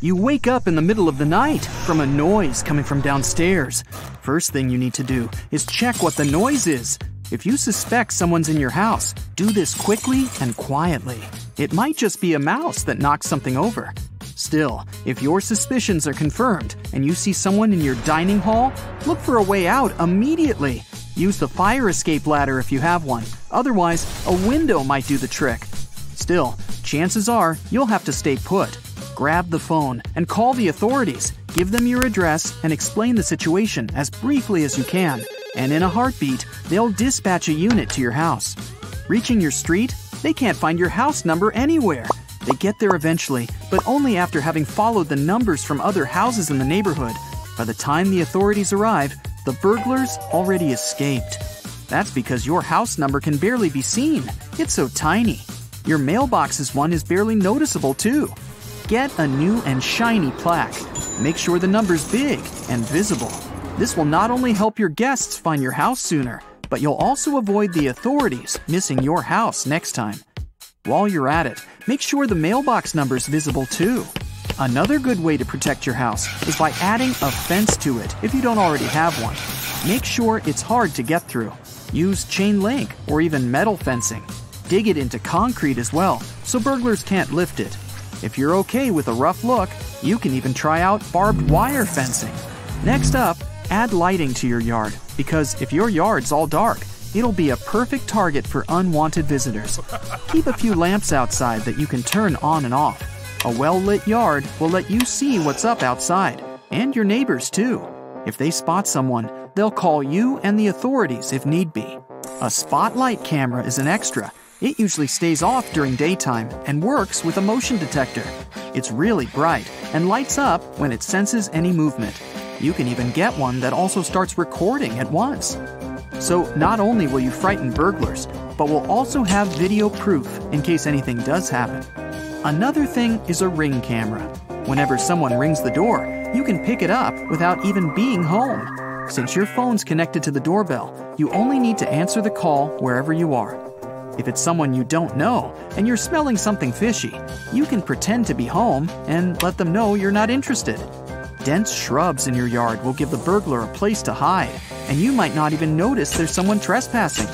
You wake up in the middle of the night from a noise coming from downstairs. First thing you need to do is check what the noise is. If you suspect someone's in your house, do this quickly and quietly. It might just be a mouse that knocks something over. Still, if your suspicions are confirmed and you see someone in your dining hall, look for a way out immediately. Use the fire escape ladder if you have one. Otherwise, a window might do the trick. Still, chances are you'll have to stay put. Grab the phone and call the authorities. Give them your address and explain the situation as briefly as you can. And in a heartbeat, they'll dispatch a unit to your house. Reaching your street, they can't find your house number anywhere. They get there eventually, but only after having followed the numbers from other houses in the neighborhood. By the time the authorities arrive, the burglars already escaped. That's because your house number can barely be seen. It's so tiny. Your mailbox's one is barely noticeable too. Get a new and shiny plaque. Make sure the number's big and visible. This will not only help your guests find your house sooner, but you'll also avoid the authorities missing your house next time. While you're at it, make sure the mailbox number's visible too. Another good way to protect your house is by adding a fence to it if you don't already have one. Make sure it's hard to get through. Use chain link or even metal fencing. Dig it into concrete as well, so burglars can't lift it. If you're okay with a rough look, you can even try out barbed wire fencing. Next up, add lighting to your yard, because if your yard's all dark, it'll be a perfect target for unwanted visitors. Keep a few lamps outside that you can turn on and off. A well-lit yard will let you see what's up outside, and your neighbors too. If they spot someone, they'll call you and the authorities if need be. A spotlight camera is an extra. It usually stays off during daytime and works with a motion detector. It's really bright and lights up when it senses any movement. You can even get one that also starts recording at once. So not only will you frighten burglars, but will also have video proof in case anything does happen. Another thing is a ring camera. Whenever someone rings the door, you can pick it up without even being home. Since your phone's connected to the doorbell, you only need to answer the call wherever you are. If it's someone you don't know and you're smelling something fishy, you can pretend to be home and let them know you're not interested. Dense shrubs in your yard will give the burglar a place to hide, and you might not even notice there's someone trespassing.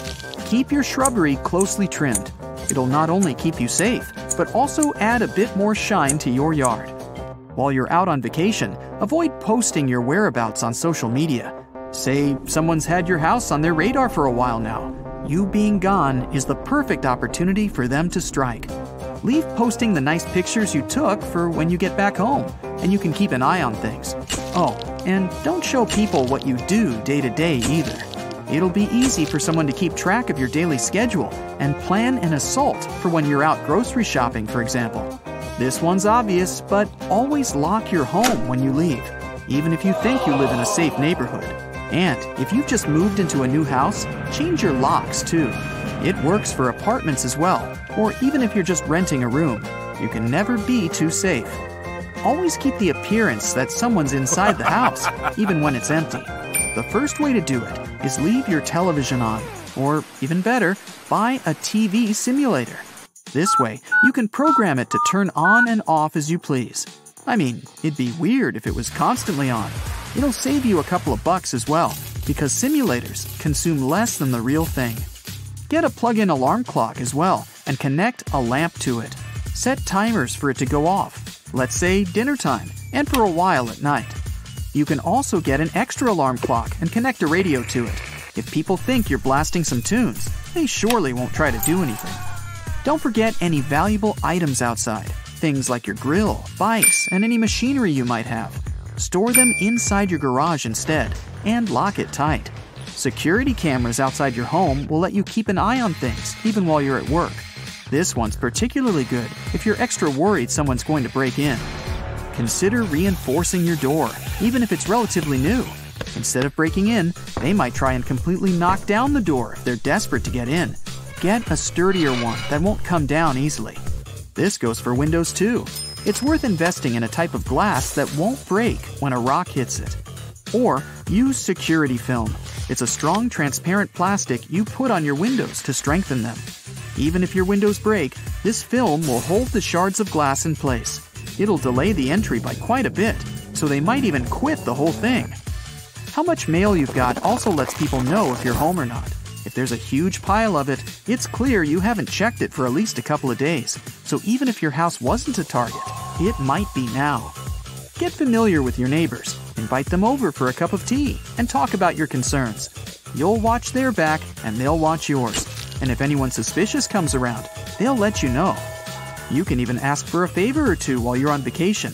Keep your shrubbery closely trimmed. It'll not only keep you safe, but also add a bit more shine to your yard. While you're out on vacation, avoid posting your whereabouts on social media. Say someone's had your house on their radar for a while now. You being gone is the perfect opportunity for them to strike. Leave posting the nice pictures you took for when you get back home, and you can keep an eye on things. Oh, and don't show people what you do day to day either. It'll be easy for someone to keep track of your daily schedule and plan an assault for when you're out grocery shopping, for example. This one's obvious, but always lock your home when you leave, even if you think you live in a safe neighborhood. And if you've just moved into a new house, change your locks too. It works for apartments as well, or even if you're just renting a room. You can never be too safe. Always keep the appearance that someone's inside the house, even when it's empty. The first way to do it is leave your television on, or even better, buy a TV simulator. This way, you can program it to turn on and off as you please. I mean, it'd be weird if it was constantly on. It'll save you a couple of bucks as well, because simulators consume less than the real thing. Get a plug-in alarm clock as well, and connect a lamp to it. Set timers for it to go off, let's say dinner time, and for a while at night. You can also get an extra alarm clock and connect a radio to it. If people think you're blasting some tunes, they surely won't try to do anything. Don't forget any valuable items outside, things like your grill, bikes, and any machinery you might have. Store them inside your garage instead, and lock it tight. Security cameras outside your home will let you keep an eye on things, even while you're at work. This one's particularly good if you're extra worried someone's going to break in. Consider reinforcing your door, even if it's relatively new. Instead of breaking in, they might try and completely knock down the door if they're desperate to get in. Get a sturdier one that won't come down easily. This goes for windows too. It's worth investing in a type of glass that won't break when a rock hits it. Or use security film. It's a strong, transparent plastic you put on your windows to strengthen them. Even if your windows break, this film will hold the shards of glass in place. It'll delay the entry by quite a bit, so they might even quit the whole thing. How much mail you've got also lets people know if you're home or not. If there's a huge pile of it, it's clear you haven't checked it for at least a couple of days, so even if your house wasn't a target, it might be now. Get familiar with your neighbors, invite them over for a cup of tea, and talk about your concerns. You'll watch their back and they'll watch yours, and if anyone suspicious comes around, they'll let you know. You can even ask for a favor or two while you're on vacation.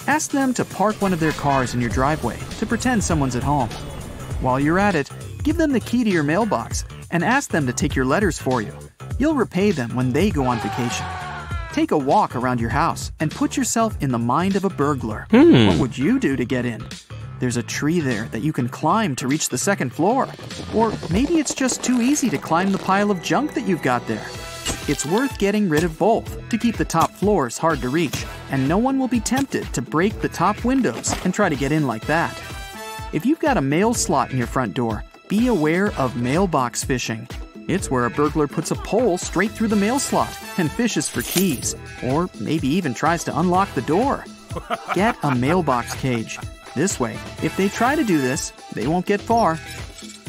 Ask them to park one of their cars in your driveway to pretend someone's at home. While you're at it, give them the key to your mailbox and ask them to take your letters for you. You'll repay them when they go on vacation. Take a walk around your house and put yourself in the mind of a burglar. What would you do to get in? There's a tree there that you can climb to reach the second floor. Or maybe it's just too easy to climb the pile of junk that you've got there. It's worth getting rid of both to keep the top floors hard to reach, and no one will be tempted to break the top windows and try to get in like that. If you've got a mail slot in your front door, be aware of mailbox fishing. It's where a burglar puts a pole straight through the mail slot and fishes for keys, or maybe even tries to unlock the door. Get a mailbox cage. This way, if they try to do this, they won't get far.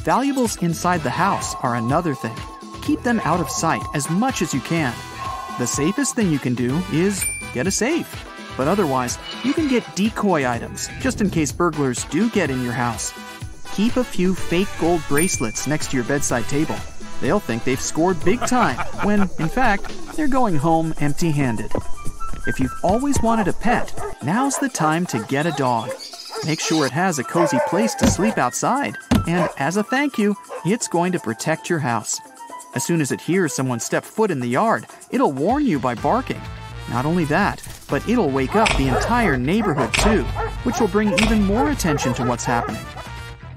Valuables inside the house are another thing. Keep them out of sight as much as you can. The safest thing you can do is get a safe. But otherwise, you can get decoy items just in case burglars do get in your house. Keep a few fake gold bracelets next to your bedside table. They'll think they've scored big time when, in fact, they're going home empty-handed. If you've always wanted a pet, now's the time to get a dog. Make sure it has a cozy place to sleep outside, and as a thank you, it's going to protect your house. As soon as it hears someone step foot in the yard, it'll warn you by barking. Not only that, but it'll wake up the entire neighborhood too, which will bring even more attention to what's happening.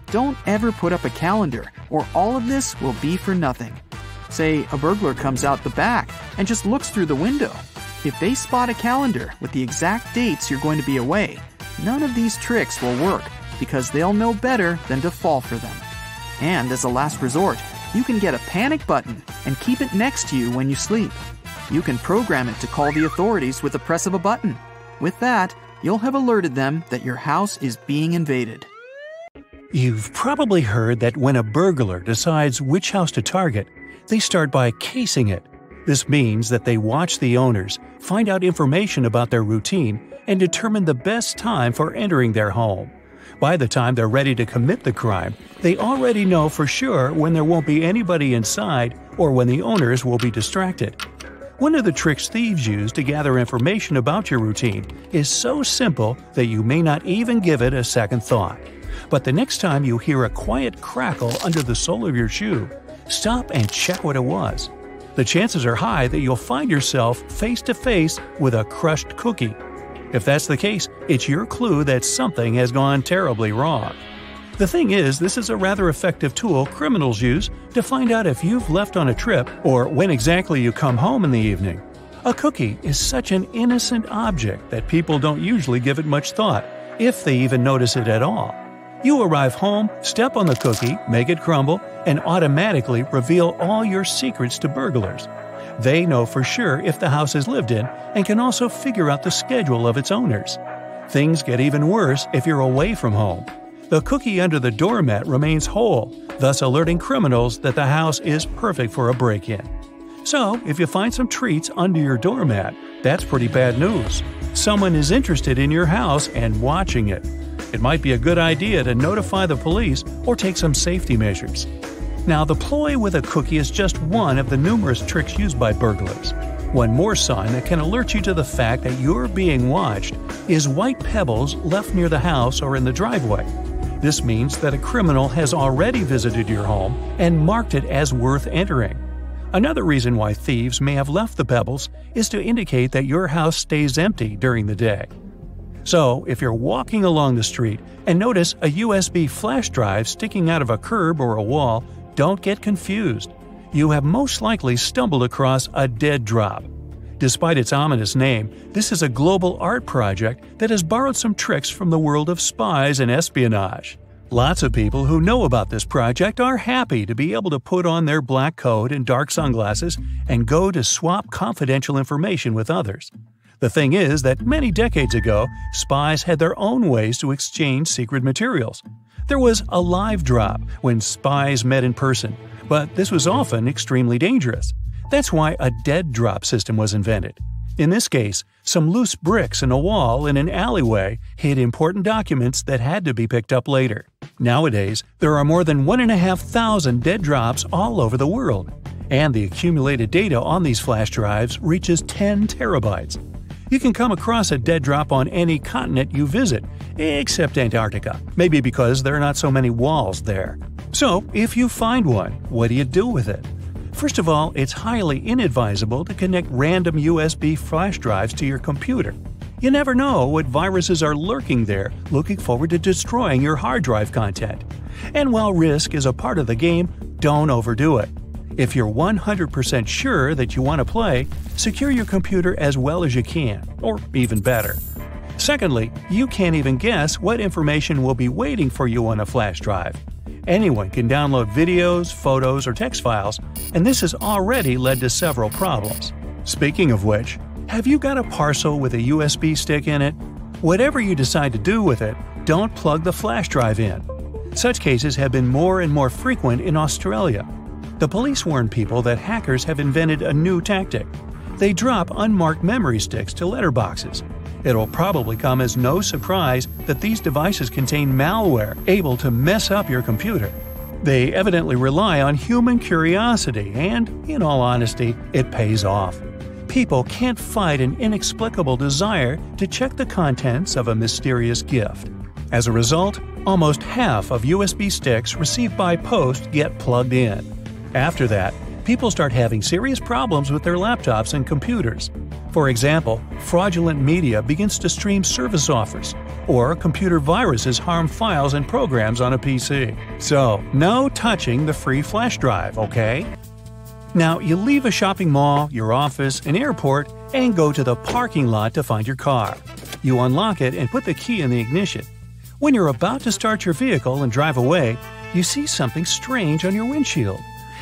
Don't ever put up a calendar, or all of this will be for nothing. Say a burglar comes out the back and just looks through the window. If they spot a calendar with the exact dates you're going to be away, none of these tricks will work because they'll know better than to fall for them. And as a last resort, you can get a panic button and keep it next to you when you sleep. You can program it to call the authorities with the press of a button. With that, you'll have alerted them that your house is being invaded. You've probably heard that when a burglar decides which house to target, they start by casing it. This means that they watch the owners, find out information about their routine, and determine the best time for entering their home. By the time they're ready to commit the crime, they already know for sure when there won't be anybody inside or when the owners will be distracted. One of the tricks thieves use to gather information about your routine is so simple that you may not even give it a second thought. But the next time you hear a quiet crackle under the sole of your shoe, stop and check what it was. The chances are high that you'll find yourself face to face with a crushed cookie. If that's the case, it's your clue that something has gone terribly wrong. The thing is, this is a rather effective tool criminals use to find out if you've left on a trip or when exactly you come home in the evening. A cookie is such an innocent object that people don't usually give it much thought, if they even notice it at all. You arrive home, step on the cookie, make it crumble, and automatically reveal all your secrets to burglars. They know for sure if the house is lived in and can also figure out the schedule of its owners. Things get even worse if you're away from home. The cookie under the doormat remains whole, thus alerting criminals that the house is perfect for a break-in. So, if you find some treats under your doormat, that's pretty bad news. Someone is interested in your house and watching it. It might be a good idea to notify the police or take some safety measures. Now, the ploy with a cookie is just one of the numerous tricks used by burglars. One more sign that can alert you to the fact that you're being watched is white pebbles left near the house or in the driveway. This means that a criminal has already visited your home and marked it as worth entering. Another reason why thieves may have left the pebbles is to indicate that your house stays empty during the day. So, if you're walking along the street and notice a USB flash drive sticking out of a curb or a wall, don't get confused. You have most likely stumbled across a dead drop. Despite its ominous name, this is a global art project that has borrowed some tricks from the world of spies and espionage. Lots of people who know about this project are happy to be able to put on their black coat and dark sunglasses and go to swap confidential information with others. The thing is that many decades ago, spies had their own ways to exchange secret materials. There was a live drop when spies met in person, but this was often extremely dangerous. That's why a dead drop system was invented. In this case, some loose bricks in a wall in an alleyway hid important documents that had to be picked up later. Nowadays, there are more than 1,500 dead drops all over the world, and the accumulated data on these flash drives reaches 10 terabytes. You can come across a dead drop on any continent you visit, except Antarctica, maybe because there are not so many walls there. So, if you find one, what do you do with it? First of all, it's highly inadvisable to connect random USB flash drives to your computer. You never know what viruses are lurking there, looking forward to destroying your hard drive content. And while risk is a part of the game, don't overdo it. If you're 100% sure that you want to play, secure your computer as well as you can, or even better. Secondly, you can't even guess what information will be waiting for you on a flash drive. Anyone can download videos, photos, or text files, and this has already led to several problems. Speaking of which, have you got a parcel with a USB stick in it? Whatever you decide to do with it, don't plug the flash drive in. Such cases have been more and more frequent in Australia. The police warn people that hackers have invented a new tactic. They drop unmarked memory sticks to letterboxes. It'll probably come as no surprise that these devices contain malware able to mess up your computer. They evidently rely on human curiosity and, in all honesty, it pays off. People can't fight an inexplicable desire to check the contents of a mysterious gift. As a result, almost half of USB sticks received by post get plugged in. After that, people start having serious problems with their laptops and computers. For example, fraudulent media begins to stream service offers, or computer viruses harm files and programs on a PC. So, no touching the free flash drive, okay? Now, you leave a shopping mall, your office, an airport, and go to the parking lot to find your car. You unlock it and put the key in the ignition. When you're about to start your vehicle and drive away, you see something strange on your windshield.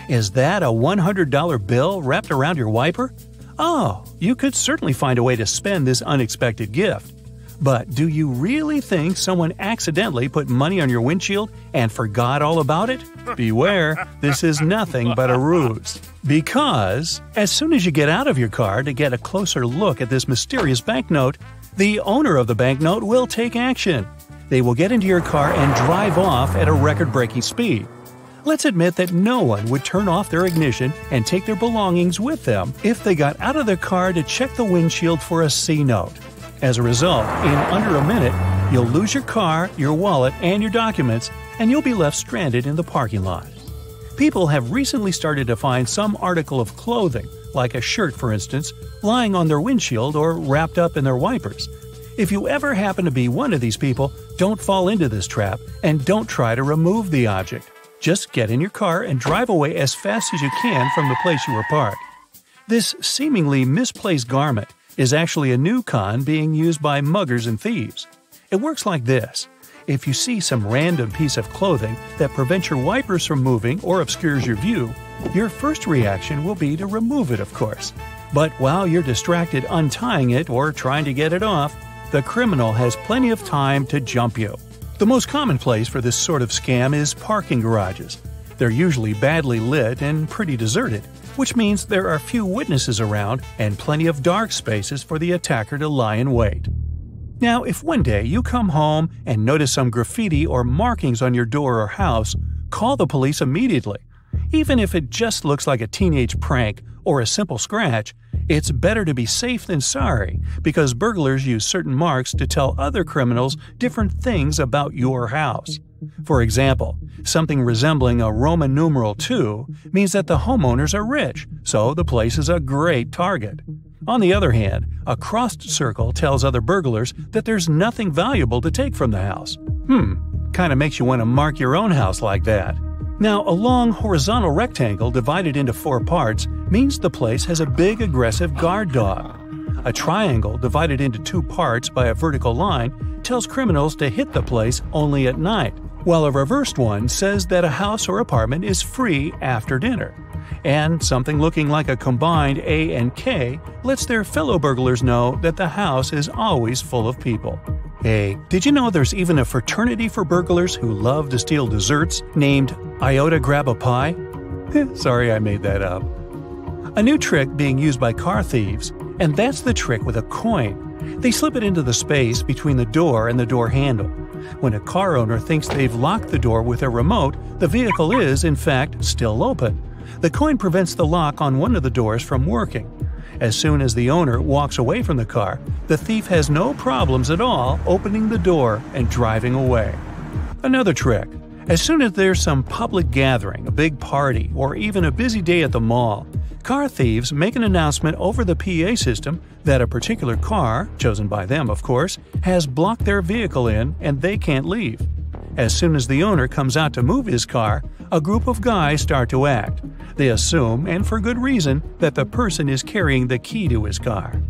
Is that a $100 bill wrapped around your wiper? Oh, you could certainly find a way to spend this unexpected gift. But do you really think someone accidentally put money on your windshield and forgot all about it? Beware, this is nothing but a ruse. Because, as soon as you get out of your car to get a closer look at this mysterious banknote, the owner of the banknote will take action. They will get into your car and drive off at a record-breaking speed. Let's admit that no one would turn off their ignition and take their belongings with them if they got out of their car to check the windshield for a C note. As a result, in under a minute, you'll lose your car, your wallet, and your documents, and you'll be left stranded in the parking lot. People have recently started to find some article of clothing, like a shirt for instance, lying on their windshield or wrapped up in their wipers. If you ever happen to be one of these people, don't fall into this trap and don't try to remove the object. Just get in your car and drive away as fast as you can from the place you were parked. This seemingly misplaced garment is actually a new con being used by muggers and thieves. It works like this. If you see some random piece of clothing that prevents your wipers from moving or obscures your view, your first reaction will be to remove it, of course. But while you're distracted untying it or trying to get it off, the criminal has plenty of time to jump you. The most common place for this sort of scam is parking garages. They're usually badly lit and pretty deserted, which means there are few witnesses around and plenty of dark spaces for the attacker to lie in wait. Now, if one day you come home and notice some graffiti or markings on your door or house, call the police immediately. Even if it just looks like a teenage prank or a simple scratch, it's better to be safe than sorry, because burglars use certain marks to tell other criminals different things about your house. For example, something resembling a Roman numeral 2 means that the homeowners are rich, so the place is a great target. On the other hand, a crossed circle tells other burglars that there's nothing valuable to take from the house. Kinda makes you want to mark your own house like that. Now, a long horizontal rectangle divided into 4 parts means the place has a big aggressive guard dog. A triangle divided into 2 parts by a vertical line tells criminals to hit the place only at night, while a reversed one says that a house or apartment is free after dinner. And something looking like a combined A and K lets their fellow burglars know that the house is always full of people. Hey, did you know there's even a fraternity for burglars who love to steal desserts named Iota Grab a Pie? Sorry I made that up. A new trick being used by car thieves, and that's the trick with a coin. They slip it into the space between the door and the door handle. When a car owner thinks they've locked the door with a remote, the vehicle is, in fact, still open. The coin prevents the lock on one of the doors from working. As soon as the owner walks away from the car, the thief has no problems at all opening the door and driving away. Another trick. As soon as there's some public gathering, a big party, or even a busy day at the mall, car thieves make an announcement over the PA system that a particular car, chosen by them of course, has blocked their vehicle in and they can't leave. As soon as the owner comes out to move his car, a group of guys start to act. They assume, and for good reason, that the person is carrying the key to his car.